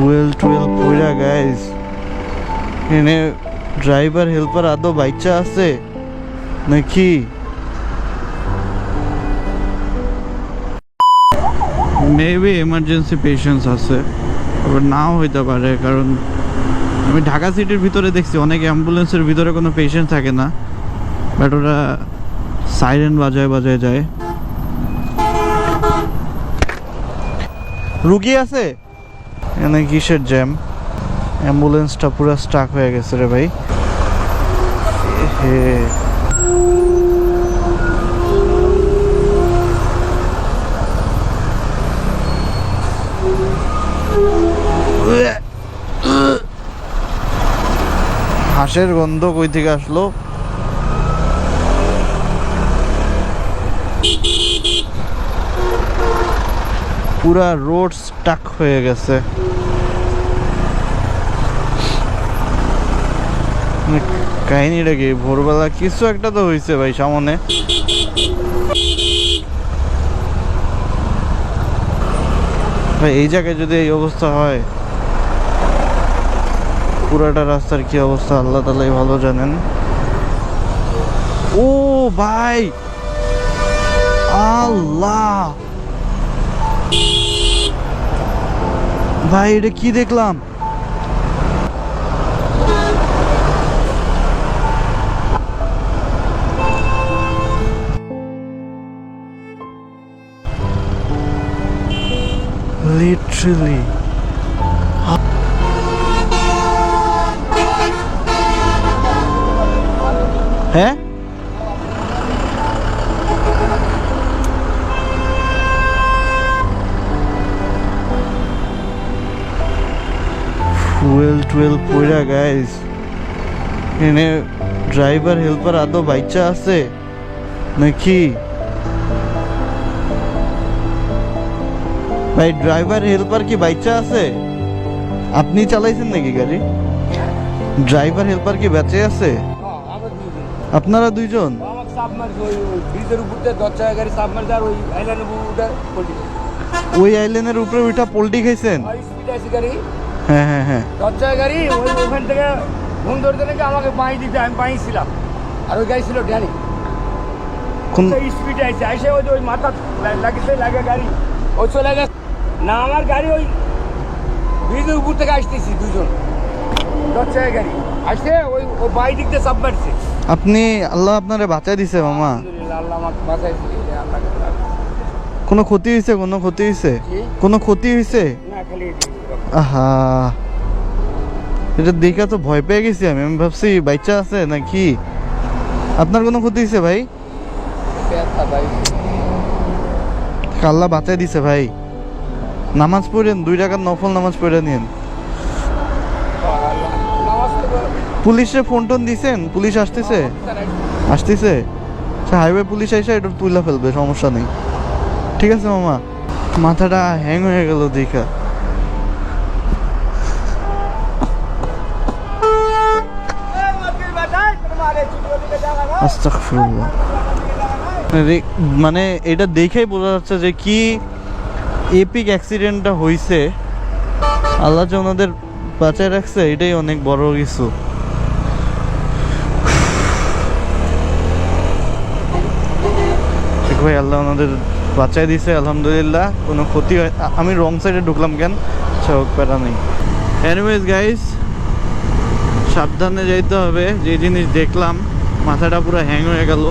Fuel টুয়েল পইরা guys, এনে driver helper আদৌ বাইচা আছে নাকি? মেবি এমার্জেন্সি পেশেন্টস আছে, আবার নাও হইতে পারে, কারণ আমি ঢাকা সিটির ভিতরে দেখছি অনেক অ্যাম্বুলেন্সের ভিতরে কোনো পেশেন্ট থাকে না, বাট ওরা সাইরেন বাজায় বাজায় যায়। রুগী আছে এখানে, কিসের জ্যাম? অ্যাম্বুলেন্সটা পুরো স্টাক হয়ে গেছে রে ভাই। হে হাঁসের গন্ধ কই থেকে আসলো? পুরা রোড স্টাক হয়ে গেছে। কাহিনীটা কি? ভোরবেলা কিছু একটা তো হয়েছে ভাই সামনে। ভাই এই জায়গায় যদি এই অবস্থা হয়, পুরাটা রাস্তার কি অবস্থা আল্লাহ তাআলাই ভালো জানেন। ও ভাই আল্লাহ, ভাই এটা কি দেখলাম? লিটারালি হ্যাঁ, ফুয়েল টুয়েল পইরা গাইস, এনে ড্রাইভার হেল্পার আদৌ বাইচা আছে নাকি? ভাই ড্রাইভার হেল্পার কি বাইচা আছে? আপনি চালাইছেন নাকি গাড়ি? ড্রাইভার হেল্পার কি বেঁচে আছে? আপনারা দুইজন? ওই আইল্যান্ডের উপরে ওইটা পোল্টি খাইছেন? হ্যাঁ হ্যাঁ হ্যাঁ, গাড়ি ওখান থেকে ঘুম ধরতে নাকি আমাকে বাঁই দিতে, আমি বাঁই ছিলাম, আর ওই গাড়ি ছিল ড্যানি। কোন স্পিডে আইসে আইসে ওই মাথা লাগিয়েছে, লাগে গাড়ি ওই চলে গেছে না। আমার গাড়ি ওই ব্রিজের উপর থেকে আসতেছি, দুজন দরজায় গাড়ি আসছে, ওই বাই দিক দিয়ে চাপ মারছে। আপনি আল্লাহ আপনারে বাঁচাই দিছে মামা। আলহামদুলিল্লাহ, আল্লাহ আমাকে বাঁচাইছে। কোনো ক্ষতি হয়েছে? কোনো ক্ষতি হয়েছে? কোনো ক্ষতি হয়েছে? না, খালি আহা, এটা দেখে তো ভয় পেয়ে গেছি আমি। আমি ভাবছি বাচ্চা আছে নাকি। আপনার কোনো ক্ষতি হয়েছে ভাই? আল্লাহ বাঁচাই দিছে ভাই। নামাজ পড়েন, 2 টাকার নফল নামাজ পড়ে নিন। পুলিশে ফোন টোন দিছেন? পুলিশ আসতেছে? আসতেছে? হাইওয়ে পুলিশ এসে এটা তুলে ফেলবে, সমস্যা নেই। ঠিক আছে মামা। মাথাটা হ্যাং হয়ে গেল দেখা। আস্তাগফিরুল্লাহ। মানে এটা দেখেই বোঝা যাচ্ছে যে কি এপিক অ্যাক্সিডেন্টটা হয়েছে। আল্লাহ যে ওনাদের বাঁচায় রাখছে, এটাই অনেক বড় কিছু। ভাই আল্লাহ ওনাদের বাঁচায় দিছে, আলহামদুলিল্লাহ। কোনো ক্ষতি হয়, আমি রং সাইডে ঢুকলাম কেন, হোক প্যারা নেই। এনিওয়েজ গাইস, সাবধানে যাইতে হবে। যে জিনিস দেখলাম, মাথাটা পুরো হ্যাং হয়ে গেল।